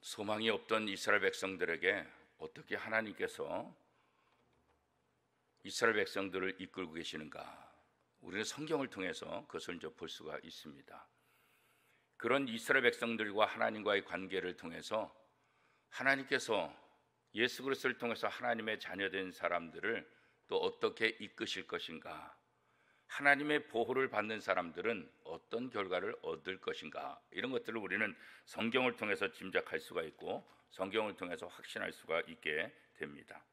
소망이 없던 이스라엘 백성들에게 어떻게 하나님께서 이스라엘 백성들을 이끌고 계시는가? 우리는 성경을 통해서 그것을 이제 볼 수가 있습니다. 그런 이스라엘 백성들과 하나님과의 관계를 통해서 하나님께서 예수 그리스도를 통해서 하나님의 자녀된 사람들을 또 어떻게 이끄실 것인가? 하나님의 보호를 받는 사람들은 어떤 결과를 얻을 것인가? 이런 것들을 우리는 성경을 통해서 짐작할 수가 있고 성경을 통해서 확신할 수가 있게 됩니다.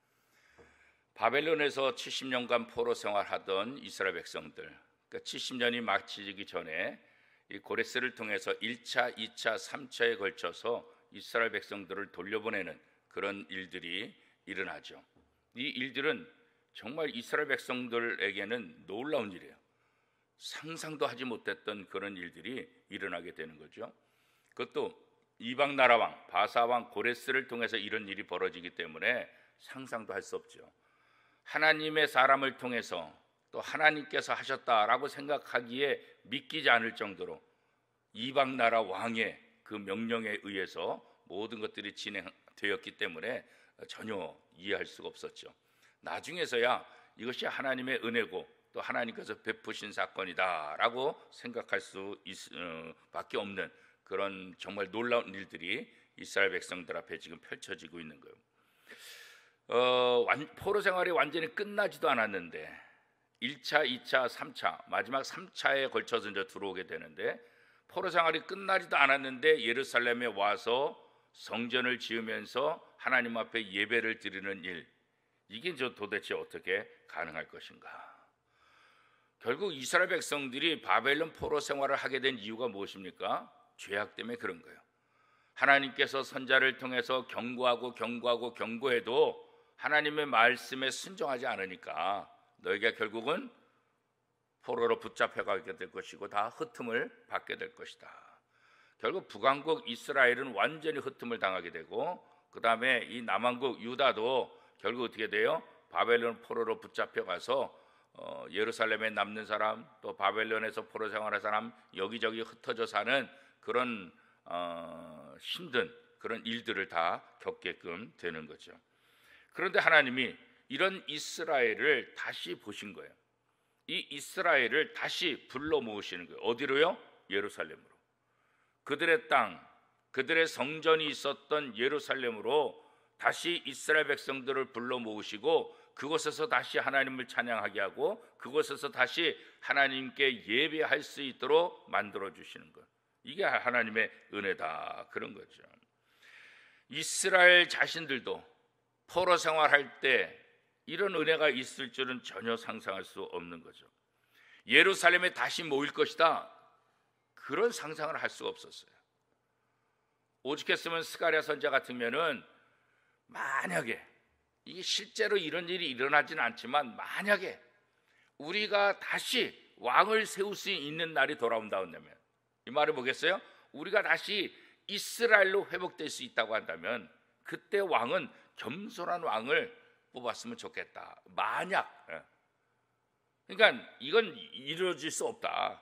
바벨론에서 70년간 포로 생활하던 이스라엘 백성들, 그러니까 70년이 마치기 전에 이 고레스를 통해서 1차, 2차, 3차에 걸쳐서 이스라엘 백성들을 돌려보내는 그런 일들이 일어나죠. 이 일들은 정말 이스라엘 백성들에게는 놀라운 일이에요. 상상도 하지 못했던 그런 일들이 일어나게 되는 거죠. 그것도 이방 나라 왕 바사 왕 고레스를 통해서 이런 일이 벌어지기 때문에 상상도 할 수 없죠. 하나님의 사람을 통해서 또 하나님께서 하셨다라고 생각하기에 믿기지 않을 정도로 이방 나라 왕의 그 명령에 의해서 모든 것들이 진행되었기 때문에 전혀 이해할 수가 없었죠. 나중에서야 이것이 하나님의 은혜고 또 하나님께서 베푸신 사건이다라고 생각할 수밖에 없는 그런 정말 놀라운 일들이 이스라엘 백성들 앞에 지금 펼쳐지고 있는 거예요. 포로 생활이 완전히 끝나지도 않았는데 1차, 2차, 3차 마지막 3차에 걸쳐서 이제 들어오게 되는데 포로 생활이 끝나지도 않았는데 예루살렘에 와서 성전을 지으면서 하나님 앞에 예배를 드리는 일, 이게 도대체 어떻게 가능할 것인가? 결국 이스라엘 백성들이 바벨론 포로 생활을 하게 된 이유가 무엇입니까? 죄악 때문에 그런 거예요. 하나님께서 선자를 통해서 경고해도 하나님의 말씀에 순종하지 않으니까 너희가 결국은 포로로 붙잡혀가게 될 것이고 다 흩음을 받게 될 것이다. 결국 북왕국 이스라엘은 완전히 흩음을 당하게 되고 그 다음에 이 남왕국 유다도 결국 어떻게 돼요? 바벨론 포로로 붙잡혀가서 예루살렘에 남는 사람, 또 바벨론에서 포로 생활한 사람, 여기저기 흩어져 사는 그런 힘든 그런 일들을 다 겪게끔 되는 거죠. 그런데 하나님이 이런 이스라엘을 다시 보신 거예요. 이 이스라엘을 다시 불러 모으시는 거예요. 어디로요? 예루살렘으로. 그들의 땅, 그들의 성전이 있었던 예루살렘으로 다시 이스라엘 백성들을 불러 모으시고 그곳에서 다시 하나님을 찬양하게 하고 그곳에서 다시 하나님께 예배할 수 있도록 만들어 주시는 것. 이게 하나님의 은혜다, 그런 거죠. 이스라엘 자신들도 포로 생활할 때 이런 은혜가 있을 줄은 전혀 상상할 수 없는 거죠. 예루살렘에 다시 모일 것이다, 그런 상상을 할 수가 없었어요. 오죽했으면 스가랴 선지자 같으면은 만약에 이게 실제로 이런 일이 일어나지는 않지만 만약에 우리가 다시 왕을 세울 수 있는 날이 돌아온다면, 이 말을 보겠어요? 우리가 다시 이스라엘로 회복될 수 있다고 한다면 그때 왕은 겸손한 왕을 뽑았으면 좋겠다. 만약, 그러니까 이건 이루어질 수 없다,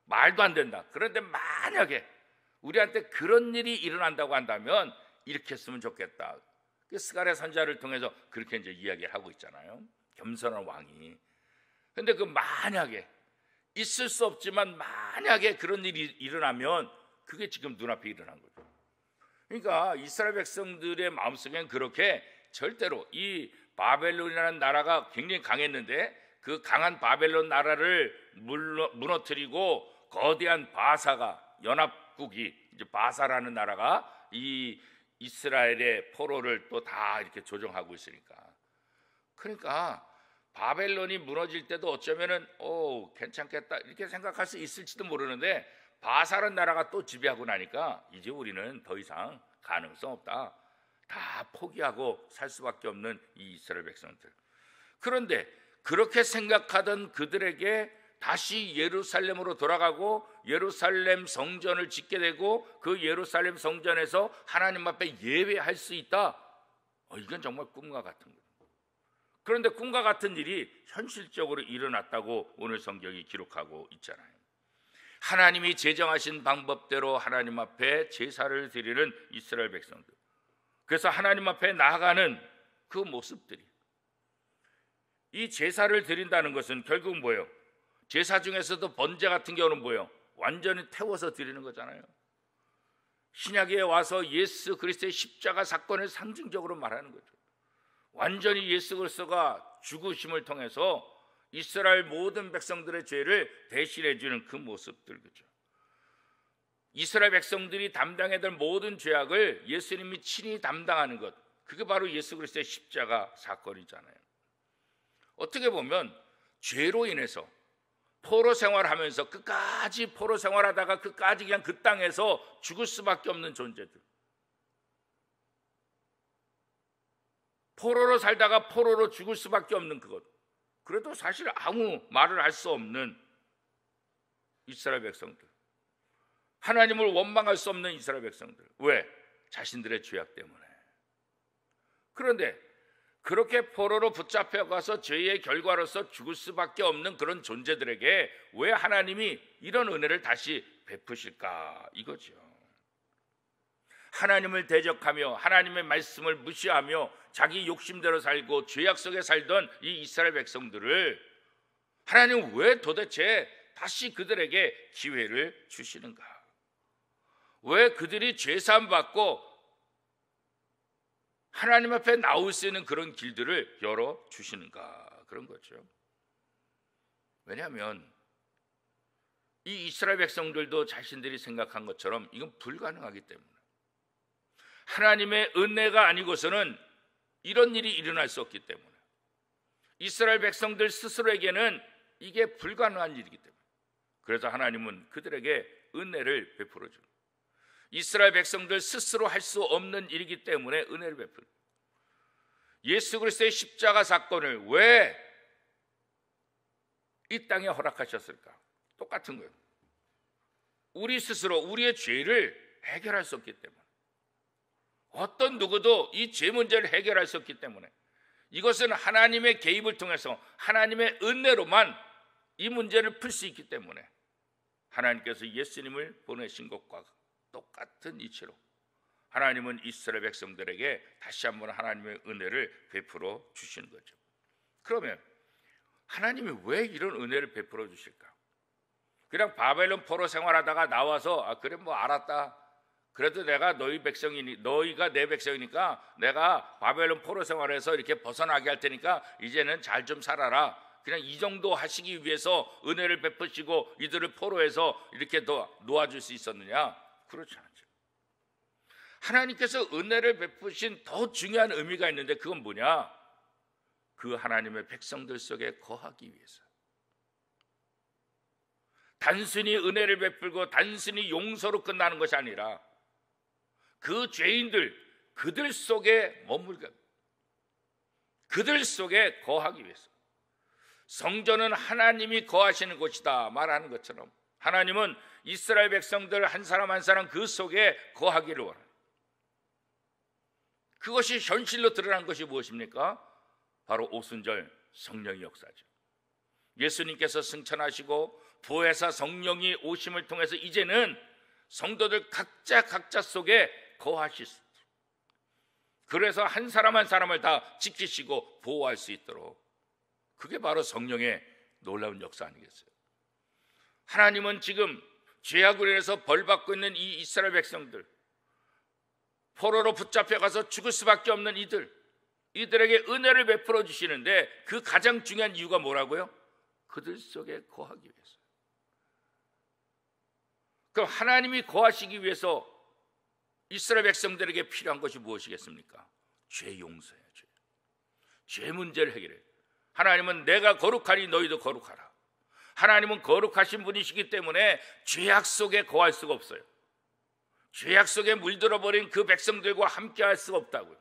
말도 안 된다. 그런데 만약에 우리한테 그런 일이 일어난다고 한다면 이렇게 했으면 좋겠다. 스가랴 선지자를 통해서 그렇게 이제 이야기를 하고 있잖아요. 겸손한 왕이. 근데 그 만약에 있을 수 없지만 만약에 그런 일이 일어나면 그게 지금 눈앞에 일어난 거죠. 그러니까 이스라엘 백성들의 마음속에는 그렇게 절대로 이 바벨론이라는 나라가 굉장히 강했는데 그 강한 바벨론 나라를 무너뜨리고 거대한 바사가, 연합국이 이제 바사라는 나라가 이 이스라엘의 포로를 또 다 이렇게 조종하고 있으니까, 그러니까 바벨론이 무너질 때도 어쩌면은 괜찮겠다 이렇게 생각할 수 있을지도 모르는데 바사라는 나라가 또 지배하고 나니까 이제 우리는 더 이상 가능성 없다, 다 포기하고 살 수밖에 없는 이 이스라엘 백성들. 그런데 그렇게 생각하던 그들에게 다시 예루살렘으로 돌아가고 예루살렘 성전을 짓게 되고 그 예루살렘 성전에서 하나님 앞에 예배할 수 있다, 이건 정말 꿈과 같은 거예요. 그런데 꿈과 같은 일이 현실적으로 일어났다고 오늘 성경이 기록하고 있잖아요. 하나님이 제정하신 방법대로 하나님 앞에 제사를 드리는 이스라엘 백성들, 그래서 하나님 앞에 나아가는 그 모습들이, 이 제사를 드린다는 것은 결국 뭐예요? 제사 중에서도 번제 같은 경우는 뭐예요? 완전히 태워서 드리는 거잖아요. 신약에 와서 예수 그리스도의 십자가 사건을 상징적으로 말하는 거죠. 완전히 예수 그리스도가 죽으심을 통해서 이스라엘 모든 백성들의 죄를 대신해 주는 그 모습들, 그죠? 이스라엘 백성들이 담당해야 될 모든 죄악을 예수님이 친히 담당하는 것, 그게 바로 예수 그리스도의 십자가 사건이잖아요. 어떻게 보면 죄로 인해서 포로 생활하면서 끝까지 포로 생활하다가 끝까지 그냥 그 땅에서 죽을 수밖에 없는 존재들, 포로로 살다가 포로로 죽을 수밖에 없는 그것, 그래도 사실 아무 말을 할 수 없는 이스라엘 백성들, 하나님을 원망할 수 없는 이스라엘 백성들. 왜? 자신들의 죄악 때문에. 그런데 그렇게 포로로 붙잡혀가서 죄의 결과로서 죽을 수밖에 없는 그런 존재들에게 왜 하나님이 이런 은혜를 다시 베푸실까, 이거죠. 하나님을 대적하며 하나님의 말씀을 무시하며 자기 욕심대로 살고 죄악 속에 살던 이 이스라엘 백성들을 하나님은 왜 도대체 다시 그들에게 기회를 주시는가? 왜 그들이 죄사함 받고 하나님 앞에 나올 수 있는 그런 길들을 열어주시는가, 그런 거죠. 왜냐하면 이 이스라엘 백성들도 자신들이 생각한 것처럼 이건 불가능하기 때문에, 하나님의 은혜가 아니고서는 이런 일이 일어날 수 없기 때문에, 이스라엘 백성들 스스로에게는 이게 불가능한 일이기 때문에, 그래서 하나님은 그들에게 은혜를 베풀어 줍니다. 이스라엘 백성들 스스로 할 수 없는 일이기 때문에 은혜를 베풀어요. 예수 그리스도의 십자가 사건을 왜 이 땅에 허락하셨을까? 똑같은 거예요. 우리 스스로 우리의 죄를 해결할 수 없기 때문에, 어떤 누구도 이 죄 문제를 해결할 수 없기 때문에, 이것은 하나님의 개입을 통해서 하나님의 은혜로만 이 문제를 풀 수 있기 때문에 하나님께서 예수님을 보내신 것과 똑같은 이치로 하나님은 이스라엘 백성들에게 다시 한번 하나님의 은혜를 베풀어 주시는 거죠. 그러면 하나님이 왜 이런 은혜를 베풀어 주실까? 그냥 바벨론 포로 생활하다가 나와서 그래 뭐 알았다, 그래도 내가 너희가 내 백성이니까 내가 바벨론 포로 생활에서 이렇게 벗어나게 할 테니까 이제는 잘 좀 살아라, 그냥 이 정도 하시기 위해서 은혜를 베푸시고 이들을 포로해서 이렇게 더 놓아줄 수 있었느냐? 그렇지 않죠. 하나님께서 은혜를 베푸신 더 중요한 의미가 있는데, 그건 뭐냐? 그 하나님의 백성들 속에 거하기 위해서. 단순히 은혜를 베풀고 단순히 용서로 끝나는 것이 아니라 그 죄인들, 그들 속에 머물게, 그들 속에 거하기 위해서. 성전은 하나님이 거하시는 곳이다 말하는 것처럼 하나님은 이스라엘 백성들 한 사람 한 사람 그 속에 거하기를 원해요. 그것이 현실로 드러난 것이 무엇입니까? 바로 오순절 성령의 역사죠. 예수님께서 승천하시고 부활하사 성령이 오심을 통해서 이제는 성도들 각자 속에 거하실 수 있도록, 그래서 한 사람 한 사람을 다 지키시고 보호할 수 있도록, 그게 바로 성령의 놀라운 역사 아니겠어요? 하나님은 지금 죄악으로 인해서 벌받고 있는 이 이스라엘 백성들, 포로로 붙잡혀가서 죽을 수밖에 없는 이들에게 은혜를 베풀어 주시는데, 그 가장 중요한 이유가 뭐라고요? 그들 속에 거하기 위해서. 그럼 하나님이 거하시기 위해서 이스라엘 백성들에게 필요한 것이 무엇이겠습니까? 죄 용서예요. 죄 문제를 해결해요. 하나님은 내가 거룩하니 너희도 거룩하라. 하나님은 거룩하신 분이시기 때문에 죄악 속에 거할 수가 없어요. 죄악 속에 물들어 버린 그 백성들과 함께 할 수가 없다고요.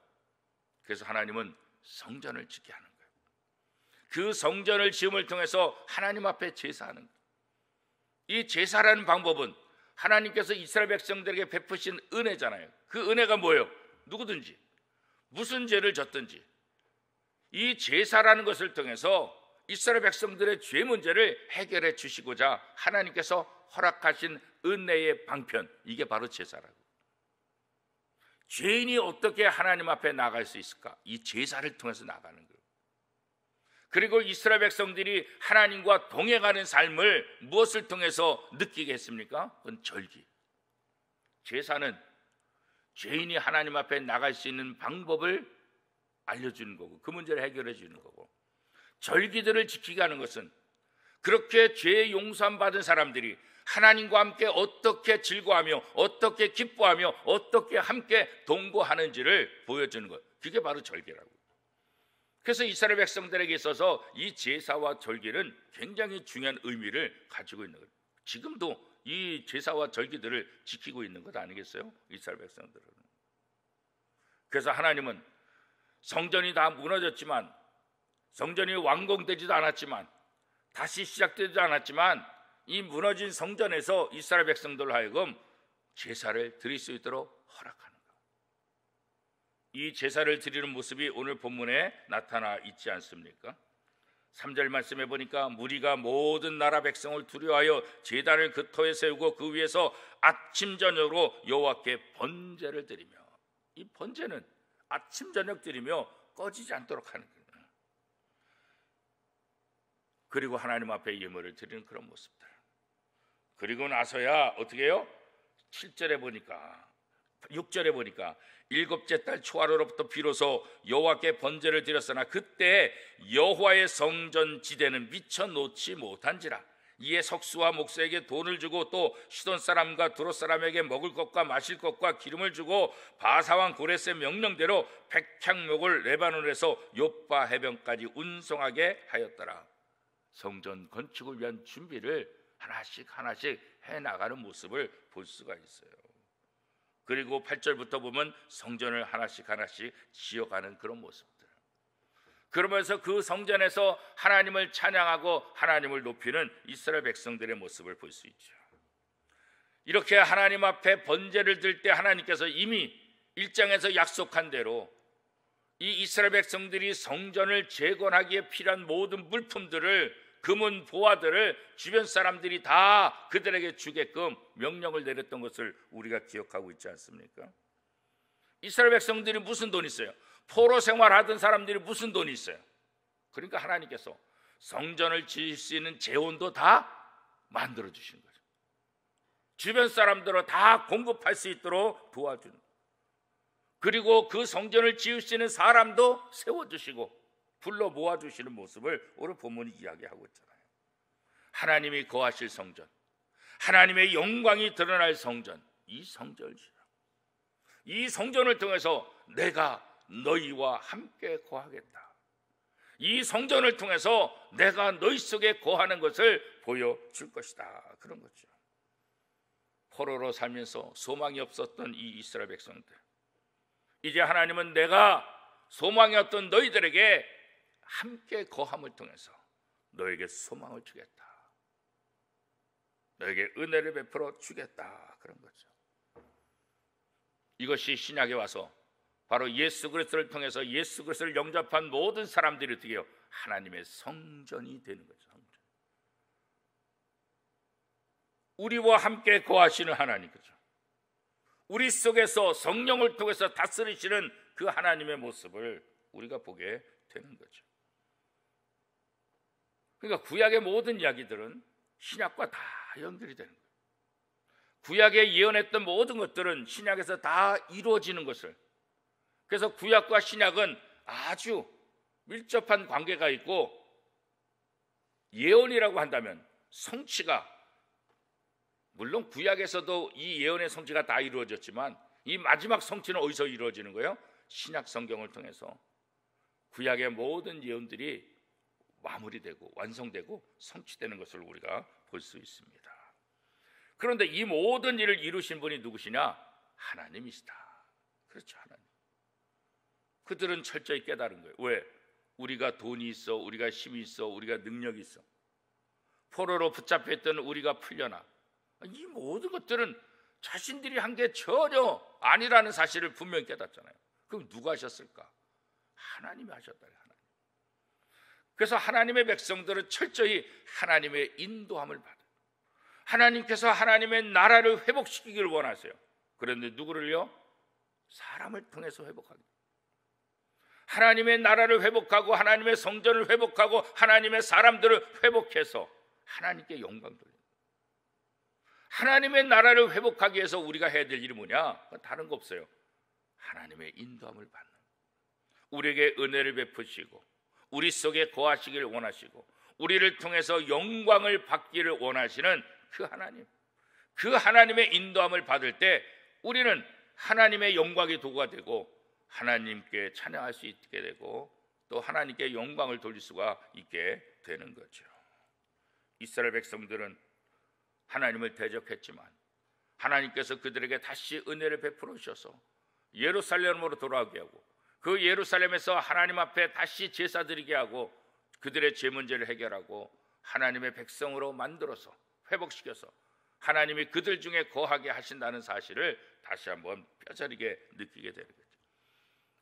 그래서 하나님은 성전을 짓게 하는 거예요. 그 성전을 지음을 통해서 하나님 앞에 제사하는 거예요. 이 제사라는 방법은 하나님께서 이스라엘 백성들에게 베푸신 은혜잖아요. 그 은혜가 뭐예요? 누구든지 무슨 죄를 졌든지 이 제사라는 것을 통해서 이스라엘 백성들의 죄 문제를 해결해 주시고자 하나님께서 허락하신 은혜의 방편, 이게 바로 제사라고. 죄인이 어떻게 하나님 앞에 나갈 수 있을까? 이 제사를 통해서 나가는 거예요. 그리고 이스라엘 백성들이 하나님과 동행하는 삶을 무엇을 통해서 느끼게 했습니까? 그건 절기. 제사는 죄인이 하나님 앞에 나갈 수 있는 방법을 알려주는 거고, 그 문제를 해결해 주는 거고, 절기들을 지키게 하는 것은 그렇게 죄 용서함 받은 사람들이 하나님과 함께 어떻게 즐거워하며 어떻게 기뻐하며 어떻게 함께 동거하는지를 보여주는 것, 그게 바로 절기라고. 그래서 이스라엘 백성들에게 있어서 이 제사와 절기는 굉장히 중요한 의미를 가지고 있는 거예요. 지금도 이 제사와 절기들을 지키고 있는 것 아니겠어요? 이스라엘 백성들은. 그래서 하나님은 성전이 다 무너졌지만, 성전이 완공되지도 않았지만, 다시 시작되지도 않았지만, 이 무너진 성전에서 이스라엘 백성들로 하여금 제사를 드릴 수 있도록 허락하는 것. 이 제사를 드리는 모습이 오늘 본문에 나타나 있지 않습니까? 3절 말씀해 보니까 무리가 모든 나라 백성을 두려워하여 제단을 그 터에 세우고 그 위에서 아침 저녁으로 여호와께 번제를 드리며, 이 번제는 아침 저녁 드리며 꺼지지 않도록 하는 거예요. 그리고 하나님 앞에 예물을 드리는 그런 모습들. 그리고 나서야 어떻게 해요? 7절에 보니까, 6절에 보니까 일곱째 달 초하루로부터 비로소 여호와께 번제를 드렸으나 그때 여호와의 성전 지대는 미쳐 놓지 못한지라. 이에 석수와 목수에게 돈을 주고 또 시돈 사람과 두롯 사람에게 먹을 것과 마실 것과 기름을 주고 바사왕 고레스의 명령대로 백향목을 레바논에서 요빠 해변까지 운송하게 하였더라. 성전 건축을 위한 준비를 하나씩 해나가는 모습을 볼 수가 있어요. 그리고 8절부터 보면 성전을 하나씩 지어가는 그런 모습들. 그러면서 그 성전에서 하나님을 찬양하고 하나님을 높이는 이스라엘 백성들의 모습을 볼 수 있죠. 이렇게 하나님 앞에 번제를 들 때 하나님께서 이미 1장에서 약속한 대로 이 이스라엘 백성들이 성전을 재건하기에 필요한 모든 물품들을, 금은 보화들을 주변 사람들이 다 그들에게 주게끔 명령을 내렸던 것을 우리가 기억하고 있지 않습니까? 이스라엘 백성들이 무슨 돈이 있어요? 포로 생활하던 사람들이 무슨 돈이 있어요? 그러니까 하나님께서 성전을 지을 수 있는 재원도 다 만들어 주신 거죠. 주변 사람들을 다 공급할 수 있도록 도와주는, 그리고 그 성전을 지을 수 있는 사람도 세워주시고 불러 모아주시는 모습을 오늘 본문이 이야기하고 있잖아요. 하나님이 거하실 성전, 하나님의 영광이 드러날 성전, 이 성전을 통해서 내가 너희와 함께 거하겠다. 이 성전을 통해서 내가 너희 속에 거하는 것을 보여줄 것이다. 그런 거죠. 포로로 살면서 소망이 없었던 이 이스라엘 백성들, 이제 하나님은 내가 소망이 없던 너희들에게 함께 거함을 통해서 너에게 소망을 주겠다, 너에게 은혜를 베풀어 주겠다, 그런 거죠. 이것이 신약에 와서 바로 예수 그리스도를 통해서 예수 그리스도를 영접한 모든 사람들이 어떻게 해요? 하나님의 성전이 되는 거죠. 성전. 우리와 함께 거하시는 하나님, 거죠. 우리 속에서 성령을 통해서 다스리시는 그 하나님의 모습을 우리가 보게 되는 거죠. 그러니까 구약의 모든 이야기들은 신약과 다 연결이 되는 거예요. 구약에 예언했던 모든 것들은 신약에서 다 이루어지는 것을, 그래서 구약과 신약은 아주 밀접한 관계가 있고, 예언이라고 한다면 성취가, 물론 구약에서도 이 예언의 성취가 다 이루어졌지만 이 마지막 성취는 어디서 이루어지는 거예요? 신약 성경을 통해서 구약의 모든 예언들이 마무리되고 완성되고 성취되는 것을 우리가 볼 수 있습니다. 그런데 이 모든 일을 이루신 분이 누구시냐? 하나님이시다. 그렇죠, 하나님. 그들은 철저히 깨달은 거예요. 왜? 우리가 돈이 있어, 우리가 힘이 있어, 우리가 능력이 있어, 포로로 붙잡혀 있던 우리가 풀려나, 이 모든 것들은 자신들이 한 게 전혀 아니라는 사실을 분명히 깨닫잖아요. 그럼 누가 하셨을까? 하나님이 하셨다. 그래서 하나님의 백성들은 철저히 하나님의 인도함을 받아요. 하나님께서 하나님의 나라를 회복시키기를 원하세요. 그런데 누구를요? 사람을 통해서 회복하기. 하나님의 나라를 회복하고 하나님의 성전을 회복하고 하나님의 사람들을 회복해서 하나님께 영광 돌리는. 하나님의 나라를 회복하기 위해서 우리가 해야 될 일이 뭐냐? 다른 거 없어요. 하나님의 인도함을 받는, 우리에게 은혜를 베푸시고 우리 속에 거하시기를 원하시고 우리를 통해서 영광을 받기를 원하시는 그 하나님의 인도함을 받을 때 우리는 하나님의 영광의 도구가 되고 하나님께 찬양할 수 있게 되고 또 하나님께 영광을 돌릴 수가 있게 되는 거죠. 이스라엘 백성들은 하나님을 대적했지만 하나님께서 그들에게 다시 은혜를 베풀어 주셔서 예루살렘으로 돌아오게 하고 그 예루살렘에서 하나님 앞에 다시 제사 드리게 하고 그들의 죄 문제를 해결하고 하나님의 백성으로 만들어서 회복시켜서 하나님이 그들 중에 거하게 하신다는 사실을 다시 한번 뼈저리게 느끼게 되는 거죠.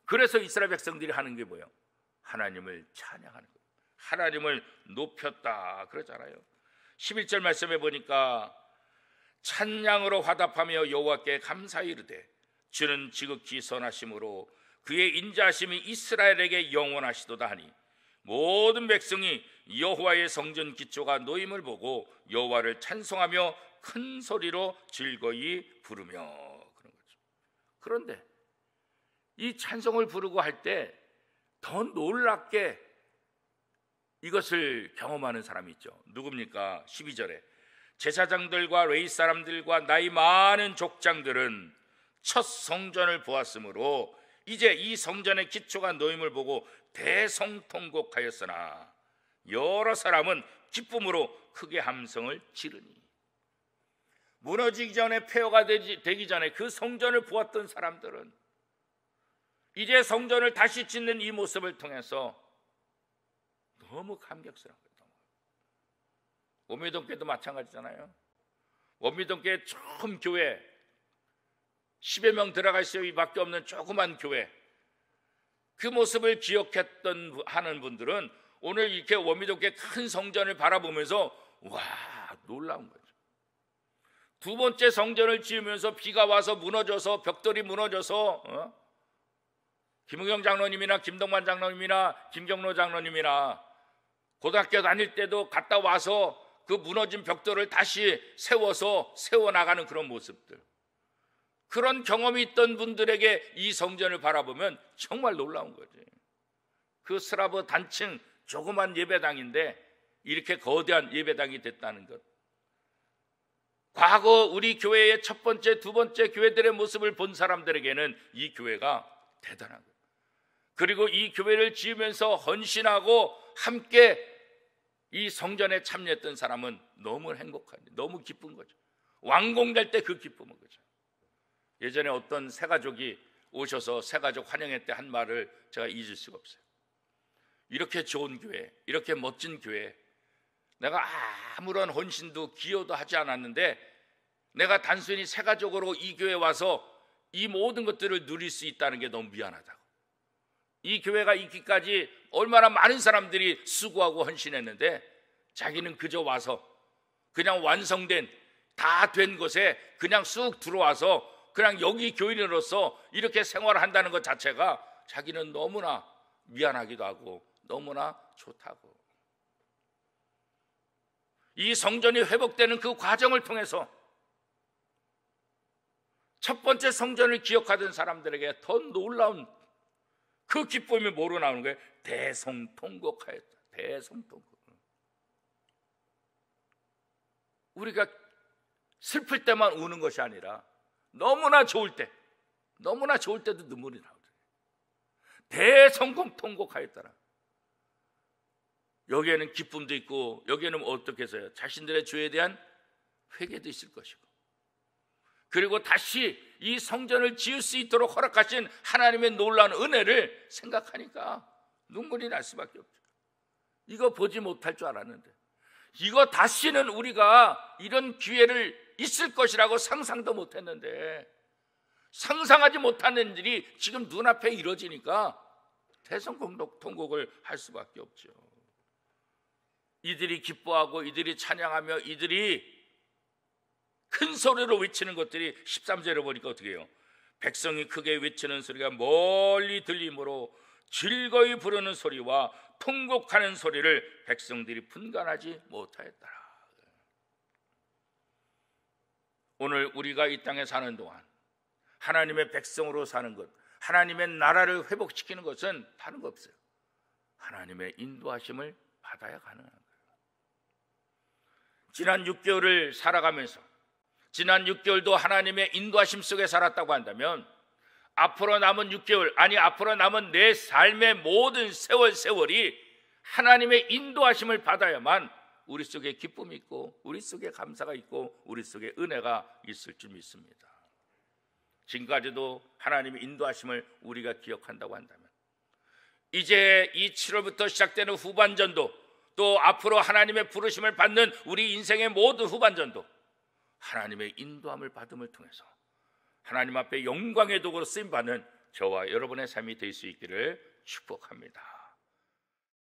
그래서 이스라엘 백성들이 하는 게 뭐예요? 하나님을 찬양하는 거예요. 하나님을 높였다 그러잖아요. 11절 말씀에 보니까 찬양으로 화답하며 여호와께 감사히 이르되 주는 지극히 선하심으로 그의 인자하심이 이스라엘에게 영원하시도다 하니 모든 백성이 여호와의 성전 기초가 놓임을 보고 여호와를 찬송하며 큰 소리로 즐거이 부르며 그런 거죠. 그런데 이 찬송을 부르고 할 때 더 놀랍게 이것을 경험하는 사람이 있죠. 누굽니까? 12절에 제사장들과 레위 사람들과 나이 많은 족장들은 첫 성전을 보았으므로 이제 이 성전의 기초가 놓임을 보고 대성통곡하였으나 여러 사람은 기쁨으로 크게 함성을 지르니. 무너지기 전에, 폐허가 되기 전에 그 성전을 보았던 사람들은 이제 성전을 다시 짓는 이 모습을 통해서 너무 감격스러운 거예요. 원미동교도 마찬가지잖아요. 원미동교의 처음 교회 10여 명 들어가 있어요. 이밖에 없는 조그만 교회, 그 모습을 기억했던 하는 분들은 오늘 이렇게 원미동교의 큰 성전을 바라보면서 와, 놀라운 거죠. 두 번째 성전을 지으면서 비가 와서 무너져서 벽돌이 무너져서 김우경 장로님이나 김동만 장로님이나 김경로 장로님이나 고등학교 다닐 때도 갔다 와서 그 무너진 벽돌을 다시 세워나가는 그런 모습들, 그런 경험이 있던 분들에게 이 성전을 바라보면 정말 놀라운 거지. 그 스라브 단층 조그만 예배당인데 이렇게 거대한 예배당이 됐다는 것. 과거 우리 교회의 첫 번째, 두 번째 교회들의 모습을 본 사람들에게는 이 교회가 대단한 거예요. 그리고 이 교회를 지으면서 헌신하고 함께 이 성전에 참여했던 사람은 너무 행복하죠. 너무 기쁜 거죠. 완공될 때 그 기쁨은 거죠. 예전에 어떤 새가족이 오셔서 새가족 환영회 때 한 말을 제가 잊을 수가 없어요. 이렇게 좋은 교회, 이렇게 멋진 교회, 내가 아무런 헌신도 기여도 하지 않았는데 내가 단순히 새가족으로 이 교회에 와서 이 모든 것들을 누릴 수 있다는 게 너무 미안하다고. 이 교회가 있기까지 얼마나 많은 사람들이 수고하고 헌신했는데 자기는 그저 와서 그냥 완성된 다 된 곳에 그냥 쑥 들어와서 그냥 여기 교인으로서 이렇게 생활을 한다는 것 자체가 자기는 너무나 미안하기도 하고 너무나 좋다고. 이 성전이 회복되는 그 과정을 통해서 첫 번째 성전을 기억하던 사람들에게 더 놀라운 그 기쁨이 뭐로 나오는 거예요? 대성통곡하였다. 대성통곡. 우리가 슬플 때만 우는 것이 아니라 너무나 좋을 때도 눈물이 나오더래요. 대성통곡하였더라. 여기에는 기쁨도 있고 여기에는 어떻게 해서요? 자신들의 죄에 대한 회개도 있을 것이고, 그리고 다시 이 성전을 지을 수 있도록 허락하신 하나님의 놀라운 은혜를 생각하니까 눈물이 날 수밖에 없죠. 이거 보지 못할 줄 알았는데, 이거 다시는 우리가 이런 기회를 있을 것이라고 상상도 못했는데, 상상하지 못하는 일이 지금 눈앞에 이루어지니까 대성통곡을 할 수밖에 없죠. 이들이 기뻐하고 이들이 찬양하며 이들이 큰 소리로 외치는 것들이 13절에 보니까 어떻게 해요? 백성이 크게 외치는 소리가 멀리 들리므로 즐거이 부르는 소리와 통곡하는 소리를 백성들이 분간하지 못하였더라. 오늘 우리가 이 땅에 사는 동안 하나님의 백성으로 사는 것, 하나님의 나라를 회복시키는 것은 다른 거 없어요. 하나님의 인도하심을 받아야 가능한 거예요. 지난 6개월을 살아가면서 지난 6개월도 하나님의 인도하심 속에 살았다고 한다면 앞으로 남은 6개월, 아니 앞으로 남은 내 삶의 모든 세월이 하나님의 인도하심을 받아야만 우리 속에 기쁨이 있고 우리 속에 감사가 있고 우리 속에 은혜가 있을 줄 믿습니다. 지금까지도 하나님의 인도하심을 우리가 기억한다고 한다면 이제 이 7월부터 시작되는 후반전도 또 앞으로 하나님의 부르심을 받는 우리 인생의 모든 후반전도 하나님의 인도함을 받음을 통해서 하나님 앞에 영광의 도구로 쓰임받는 저와 여러분의 삶이 될 수 있기를 축복합니다.